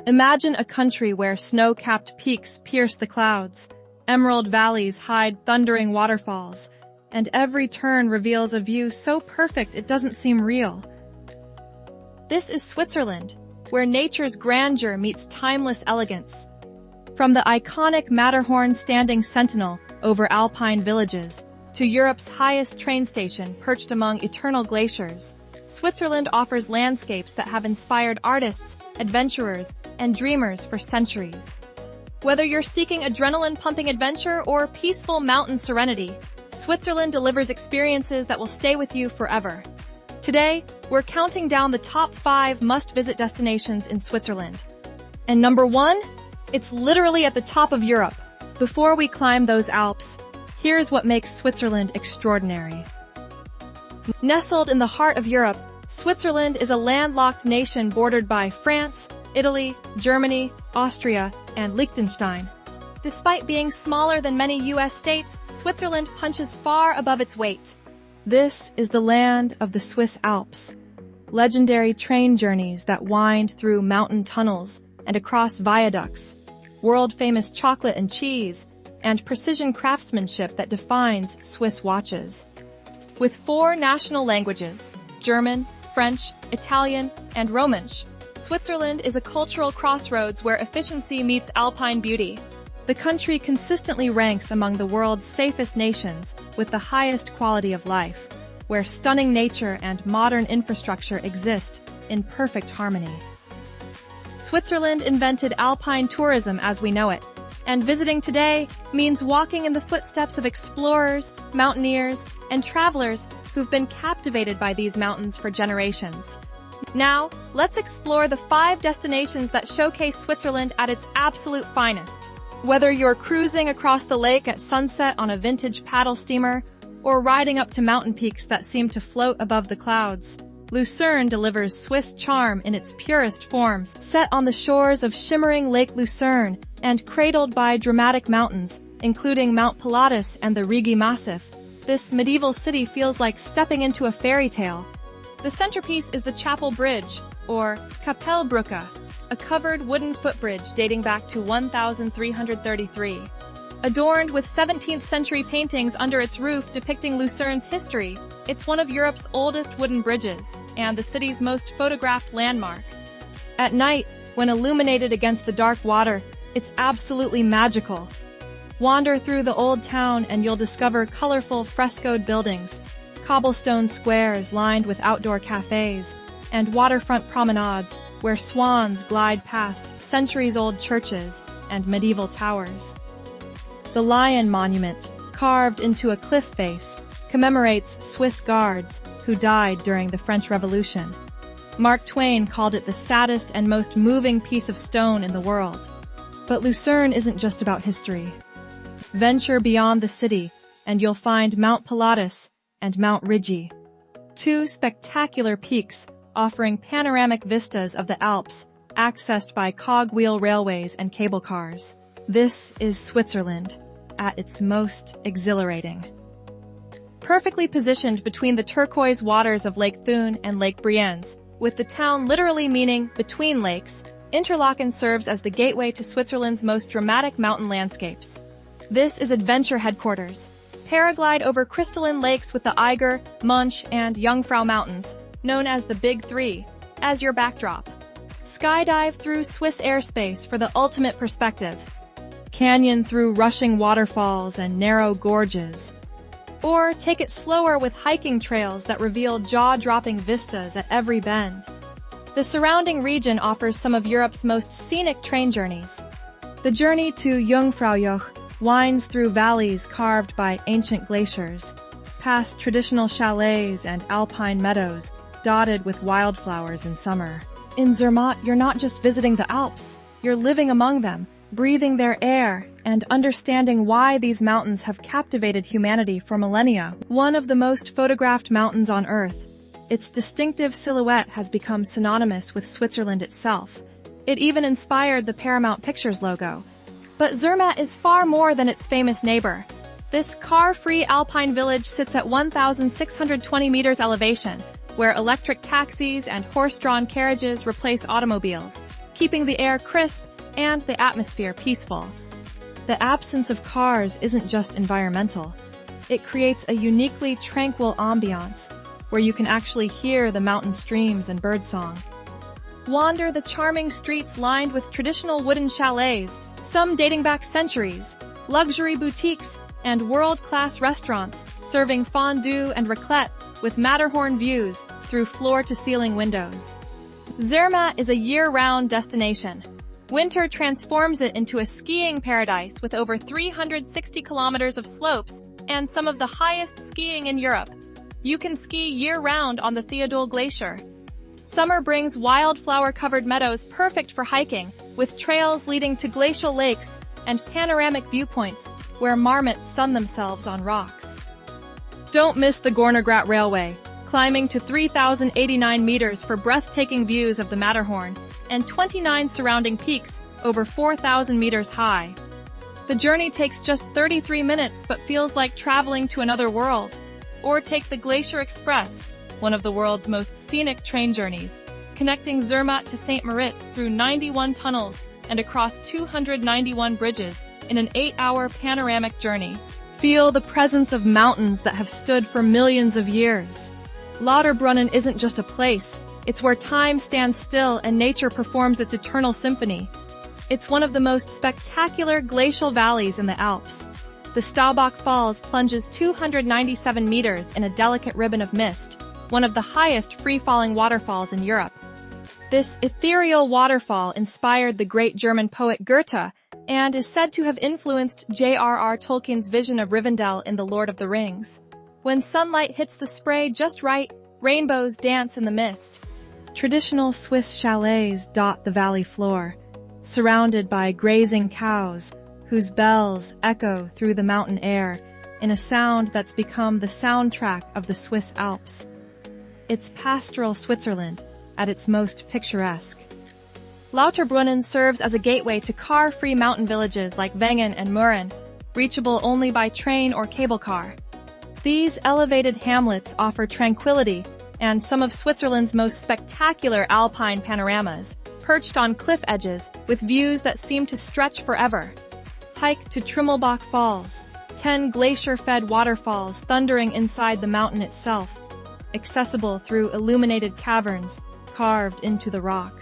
Imagine a country where snow-capped peaks pierce the clouds, emerald valleys hide thundering waterfalls, and every turn reveals a view so perfect it doesn't seem real. This is Switzerland, where nature's grandeur meets timeless elegance. From the iconic Matterhorn standing sentinel over Alpine villages, to Europe's highest train station perched among eternal glaciers, Switzerland offers landscapes that have inspired artists, adventurers, and dreamers for centuries. Whether you're seeking adrenaline-pumping adventure or peaceful mountain serenity, Switzerland delivers experiences that will stay with you forever. Today, we're counting down the top 5 must-visit destinations in Switzerland. And number 1? It's literally at the top of Europe. Before we climb those Alps, here's what makes Switzerland extraordinary. Nestled in the heart of Europe, Switzerland is a landlocked nation bordered by France, Italy, Germany, Austria, and Liechtenstein. Despite being smaller than many U.S. states, Switzerland punches far above its weight. This is the land of the Swiss Alps, legendary train journeys that wind through mountain tunnels and across viaducts, world-famous chocolate and cheese, and precision craftsmanship that defines Swiss watches. With 4 national languages, German, French, Italian, and Romansh, Switzerland is a cultural crossroads where efficiency meets alpine beauty. The country consistently ranks among the world's safest nations with the highest quality of life, where stunning nature and modern infrastructure exist in perfect harmony. Switzerland invented alpine tourism as we know it, and visiting today means walking in the footsteps of explorers, mountaineers, and travelers who've been captivated by these mountains for generations. Now, let's explore the 5 destinations that showcase Switzerland at its absolute finest. Whether you're cruising across the lake at sunset on a vintage paddle steamer, or riding up to mountain peaks that seem to float above the clouds, Lucerne delivers Swiss charm in its purest forms. Set on the shores of shimmering Lake Lucerne and cradled by dramatic mountains, including Mount Pilatus and the Rigi Massif, this medieval city feels like stepping into a fairy tale. The centerpiece is the Chapel Bridge, or Kapellbrücke, a covered wooden footbridge dating back to 1333. Adorned with 17th century paintings under its roof depicting Lucerne's history, it's one of Europe's oldest wooden bridges, and the city's most photographed landmark. At night, when illuminated against the dark water, it's absolutely magical. Wander through the old town and you'll discover colorful frescoed buildings, cobblestone squares lined with outdoor cafes, and waterfront promenades where swans glide past centuries-old churches and medieval towers. The Lion Monument, carved into a cliff face, commemorates Swiss guards who died during the French Revolution. Mark Twain called it the saddest and most moving piece of stone in the world. But Lucerne isn't just about history. Venture beyond the city, and you'll find Mount Pilatus and Mount Rigi, 2 spectacular peaks offering panoramic vistas of the Alps, accessed by cogwheel railways and cable cars. This is Switzerland, at its most exhilarating. Perfectly positioned between the turquoise waters of Lake Thun and Lake Brienz, with the town literally meaning between lakes, Interlaken serves as the gateway to Switzerland's most dramatic mountain landscapes. This is adventure headquarters. Paraglide over crystalline lakes with the Eiger, Munch, and Jungfrau Mountains, known as the Big Three, as your backdrop. Skydive through Swiss airspace for the ultimate perspective. Canyon through rushing waterfalls and narrow gorges. Or take it slower with hiking trails that reveal jaw-dropping vistas at every bend. The surrounding region offers some of Europe's most scenic train journeys. The journey to Jungfraujoch winds through valleys carved by ancient glaciers, past traditional chalets and alpine meadows dotted with wildflowers in summer. In Zermatt, you're not just visiting the Alps, you're living among them, breathing their air, and understanding why these mountains have captivated humanity for millennia. One of the most photographed mountains on Earth, its distinctive silhouette has become synonymous with Switzerland itself. It even inspired the Paramount Pictures logo. But Zermatt is far more than its famous neighbor. This car-free alpine village sits at 1,620 meters elevation, where electric taxis and horse-drawn carriages replace automobiles. keeping the air crisp and the atmosphere peaceful. The absence of cars isn't just environmental. It creates a uniquely tranquil ambiance where you can actually hear the mountain streams and birdsong. Wander the charming streets lined with traditional wooden chalets, some dating back centuries, luxury boutiques, and world-class restaurants serving fondue and raclette with Matterhorn views through floor-to-ceiling windows. Zermatt is a year-round destination. Winter transforms it into a skiing paradise with over 360 kilometers of slopes and some of the highest skiing in Europe. You can ski year-round on the Theodule Glacier. Summer brings wildflower-covered meadows perfect for hiking, with trails leading to glacial lakes and panoramic viewpoints where marmots sun themselves on rocks. Don't miss the Gornergrat Railway, climbing to 3,089 meters for breathtaking views of the Matterhorn and 29 surrounding peaks over 4,000 meters high. The journey takes just 33 minutes but feels like traveling to another world. Or take the Glacier Express, one of the world's most scenic train journeys, connecting Zermatt to St. Moritz through 91 tunnels and across 291 bridges in an 8-hour panoramic journey. Feel the presence of mountains that have stood for millions of years. Lauterbrunnen isn't just a place, it's where time stands still and nature performs its eternal symphony. It's one of the most spectacular glacial valleys in the Alps. The Storybook Falls plunges 297 meters in a delicate ribbon of mist, one of the highest free-falling waterfalls in Europe. This ethereal waterfall inspired the great German poet Goethe and is said to have influenced J.R.R. Tolkien's vision of Rivendell in The Lord of the Rings. When sunlight hits the spray just right, rainbows dance in the mist. Traditional Swiss chalets dot the valley floor, surrounded by grazing cows, whose bells echo through the mountain air in a sound that's become the soundtrack of the Swiss Alps. It's pastoral Switzerland at its most picturesque. Lauterbrunnen serves as a gateway to car-free mountain villages like Wengen and Mürren, reachable only by train or cable car. These elevated hamlets offer tranquility and some of Switzerland's most spectacular alpine panoramas, perched on cliff edges with views that seem to stretch forever. Hike to Trümmelbach Falls, 10 glacier-fed waterfalls thundering inside the mountain itself, accessible through illuminated caverns carved into the rock.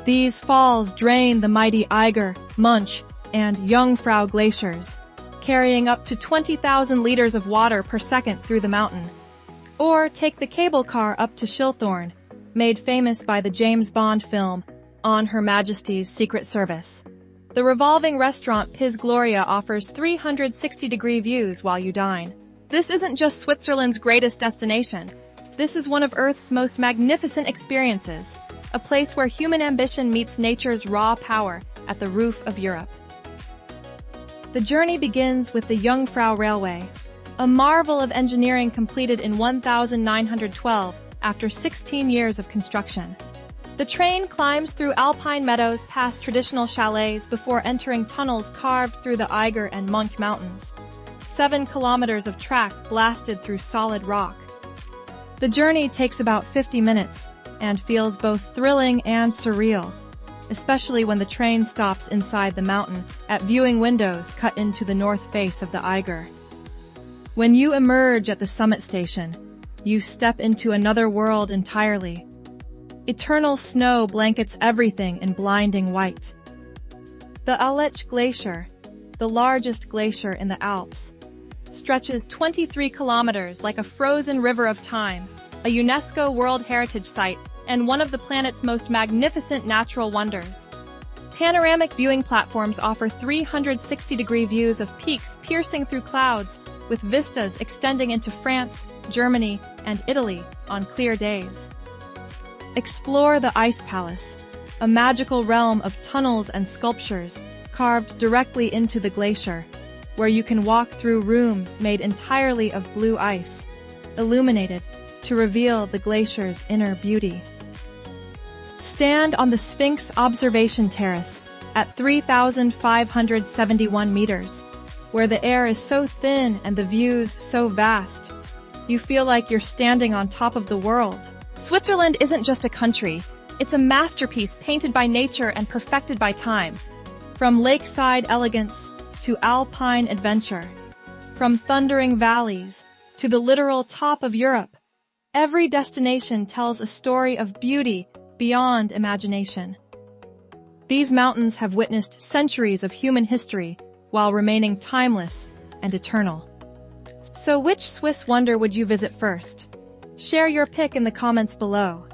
These falls drain the mighty Eiger, Munch, and Jungfrau glaciers, carrying up to 20,000 liters of water per second through the mountain. Or take the cable car up to Schilthorn, made famous by the James Bond film On Her Majesty's Secret Service. The revolving restaurant Piz Gloria offers 360-degree views while you dine. This isn't just Switzerland's greatest destination. This is one of Earth's most magnificent experiences, a place where human ambition meets nature's raw power at the roof of Europe. The journey begins with the Jungfrau Railway, a marvel of engineering completed in 1912 after 16 years of construction. The train climbs through alpine meadows past traditional chalets before entering tunnels carved through the Eiger and Munch mountains. 7 kilometers of track blasted through solid rock. The journey takes about 50 minutes and feels both thrilling and surreal, especially when the train stops inside the mountain at viewing windows cut into the north face of the Eiger. When you emerge at the summit station, you step into another world entirely. Eternal snow blankets everything in blinding white. The Alpine Glacier, the largest glacier in the Alps, stretches 23 kilometers like a frozen river of time, a UNESCO World Heritage Site and one of the planet's most magnificent natural wonders. Panoramic viewing platforms offer 360-degree views of peaks piercing through clouds, with vistas extending into France, Germany, and Italy on clear days. Explore the Ice Palace, a magical realm of tunnels and sculptures carved directly into the glacier, where you can walk through rooms made entirely of blue ice, illuminated to reveal the glacier's inner beauty. Stand on the Sphinx Observation Terrace at 3,571 meters, where the air is so thin and the views so vast. You feel like you're standing on top of the world. Switzerland isn't just a country, It's a masterpiece painted by nature and perfected by time. From lakeside elegance to Alpine adventure, from thundering valleys to the literal top of Europe, every destination tells a story of beauty beyond imagination. These mountains have witnessed centuries of human history while remaining timeless and eternal. So which Swiss wonder would you visit first? Share your pick in the comments below.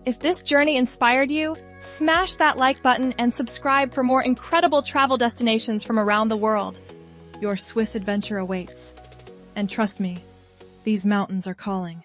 If this journey inspired you, smash that like button and subscribe for more incredible travel destinations from around the world. Your Swiss adventure awaits. And trust me, these mountains are calling.